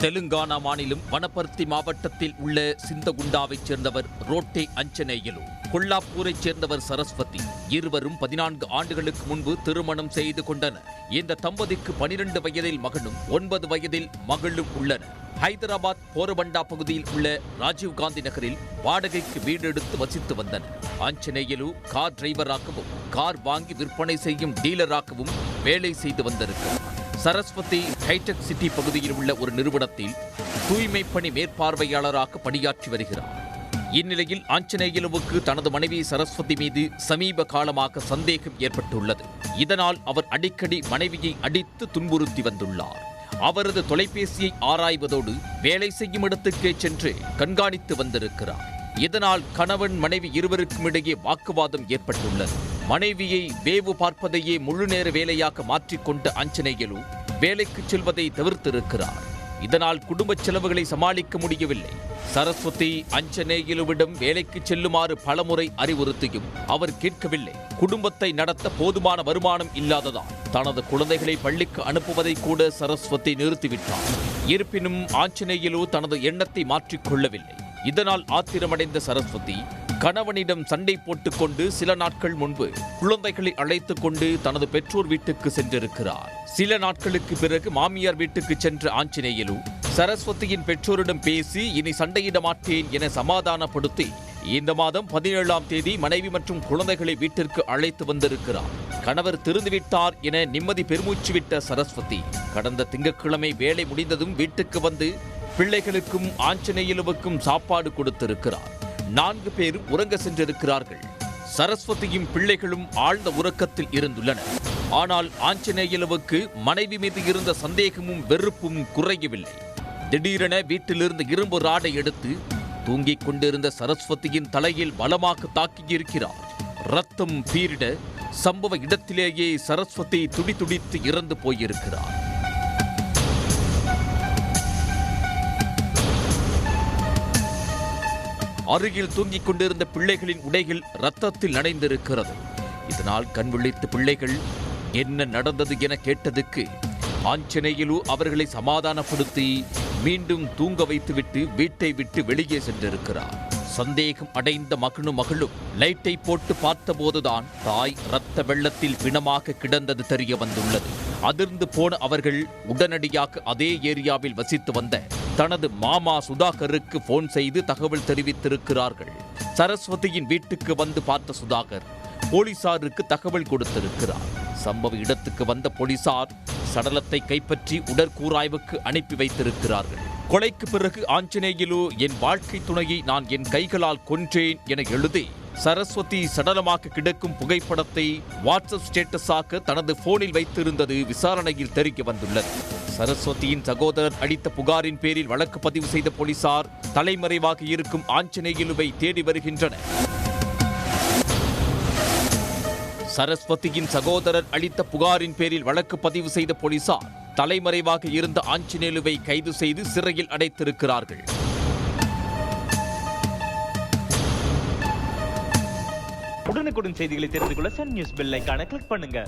தெலுங்கானா மாநிலம் வனப்பர்த்தி மாவட்டத்தில் உள்ள சிந்தகுண்டாவைச் சேர்ந்தவர் ரோட்டே அஞ்சனேயலு, கொல்லாப்பூரைச் சேர்ந்தவர் சரஸ்வதி. இருவரும் 14 ஆண்டுகளுக்கு முன்பு திருமணம் செய்து கொண்டனர். இந்த தம்பதிக்கு 12 வயதில் மகனும் 9 வயதில் மகளும் உள்ளனர். ஹைதராபாத் போரபண்டா பகுதியில் உள்ள ராஜீவ்காந்தி நகரில் வாடகைக்கு வீடு எடுத்து வசித்து வந்தனர். அஞ்சனேயலு கார் டிரைவராகவும் கார் வாங்கி விற்பனை செய்யும் டீலராகவும் வேலை செய்து வந்திருக்கிறார். சரஸ்வதி ஹைடெக் சிட்டி பகுதியில் உள்ள ஒரு நிறுவனத்தில் தூய்மை பணி மேற்பார்வையாளராக பணியாற்றி வருகிறார். இந்நிலையில் ஆஞ்சநேயலுவுக்கு தனது மனைவி சரஸ்வதி மீது சமீப காலமாக சந்தேகம் ஏற்பட்டுள்ளது. இதனால் அவர் அடிக்கடி மனைவியை அடித்து துன்புறுத்தி வந்துள்ளார். அவரது தொலைபேசியை ஆராய்வதோடு வேலை செய்யும் இடத்துக்கே சென்று கண்காணித்து வந்திருக்கிறார். இதனால் கணவன் மனைவி இருவருக்கும் இடையே வாக்குவாதம் ஏற்பட்டுள்ளது. மனைவியை வேவு பார்ப்பதையே முழுநேர வேலையாக மாற்றிக்கொண்ட அஞ்சனேயலு வேலைக்கு செல்வதை தவிர்த்திருக்கிறார். இதனால் குடும்ப செலவுகளை சமாளிக்க முடியவில்லை. சரஸ்வதி அஞ்சனேயலுவிடம் வேலைக்கு செல்லுமாறு பலமுறை அறிவுறுத்தியும் அவர் கேட்கவில்லை. குடும்பத்தை நடத்த போதுமான வருமானம் இல்லாததால் தனது குழந்தைகளை பள்ளிக்கு அனுப்புவதை கூட சரஸ்வதி நிறுத்திவிட்டார். இருப்பினும் ஆஞ்சநேயலு தனது எண்ணத்தை மாற்றிக்கொள்ளவில்லை. இதனால் ஆத்திரமடைந்த சரஸ்வதி கணவனிடம் சண்டை போட்டுக்கொண்டு சில நாட்கள் முன்பு குழந்தைகளை அழைத்துக் கொண்டு தனது பெற்றோர் வீட்டுக்கு சென்றிருக்கிறார். சில நாட்களுக்கு பிறகு மாமியார் வீட்டுக்கு சென்ற ஆஞ்சநேயலு சரஸ்வதியின் பெற்றோரிடம் பேசி இனி சண்டையிட மாட்டேன் என சமாதானப்படுத்தி இந்த மாதம் 17ஆம் தேதி மனைவி மற்றும் குழந்தைகளை வீட்டிற்கு அழைத்து வந்திருக்கிறார். கணவர் திருந்துவிட்டார் என நிம்மதி பெருமூச்சு விட்ட சரஸ்வதி கடந்த திங்கட்கிழமை வேலை முடிந்ததும் வீட்டுக்கு வந்து பிள்ளைகளுக்கும் ஆஞ்சநேயலுவுக்கும் சாப்பாடு கொடுத்திருக்கிறார். 4 பேர் உறங்க சென்றிருக்கிறார்கள். சரஸ்வதியும் பிள்ளைகளும் ஆழ்ந்த உறக்கத்தில் இருந்துள்ளனர். ஆனால் ஆஞ்சநேயலுவுக்கு மனைவி மீது இருந்த சந்தேகமும் வெறுப்பும் குறையவில்லை. திடீரென வீட்டிலிருந்து இரும்பு ராடை எடுத்து தூங்கிக் கொண்டிருந்த சரஸ்வதியின் தலையில் பலமாக தாக்கியிருக்கிறார். ரத்தம் பீரிட சம்பவ இடத்திலேயே சரஸ்வதி துடிதுடித்து இறந்து போயிருக்கிறார். அருகில் தூங்கிக் கொண்டிருந்த பிள்ளைகளின் உடைகள் ரத்தத்தில் நனைந்திருக்கிறது. இதனால் கண் விழித்த பிள்ளைகள் என்ன நடந்தது என கேட்டதுக்கு ஆஞ்சநேயலு அவர்களை சமாதானப்படுத்தி மீண்டும் தூங்க வைத்துவிட்டு வீட்டை விட்டு வெளியே சென்றிருக்கிறார். சந்தேகம் அடைந்த மகனும் மகளும் லைட்டை போட்டு பார்த்தபோதுதான் தாய் இரத்த வெள்ளத்தில் பிணமாக கிடந்தது தெரிய வந்துள்ளது. அதிர்ந்து போன அவர்கள் உடனடியாக அதே ஏரியாவில் வசித்து வந்த தனது மாமா சுதாகருக்கு போன் செய்து தகவல் தெரிவித்திருக்கிறார்கள். சரஸ்வதியின் வீட்டுக்கு வந்து பார்த்த சுதாகர் போலீசாருக்கு தகவல் கொடுத்திருக்கிறார். சம்பவ இடத்துக்கு வந்த போலீசார் சடலத்தை கைப்பற்றி உடற்கூராய்வுக்கு அனுப்பி வைத்திருக்கிறார்கள். கொலைக்கு பிறகு ஆஞ்சநேயலு என் வாழ்க்கை துணையை நான் என் கைகளால் கொன்றேன் என எழுதி சரஸ்வதி சடலமாக கிடக்கும் புகைப்படத்தை வாட்ஸ்அப் ஸ்டேட்டஸாக தனது போனில் வைத்திருந்தது விசாரணையில் தெரிய வந்துள்ளது. சரஸ்வதியின் சகோதரர் அளித்த புகாரின் பேரில் வழக்கு பதிவு செய்த போலீசார் தலைமறைவாக இருக்கும் ஆஞ்சநேயலுவை தேடி வருகின்றனர். சரஸ்வதியின் சகோதரர் அளித்த புகாரின் பேரில் வழக்கு பதிவு செய்த போலீசார் தலைமறைவாக இருந்த ஆஞ்சநேயலுவை கைது செய்து சிறையில் அடைத்திருக்கிறார்கள். உடனுக்குடன் செய்திகளை தெரிந்து கொள்ள சன் நியூஸ் பெல் ஐகானை கிளிக் பண்ணுங்க.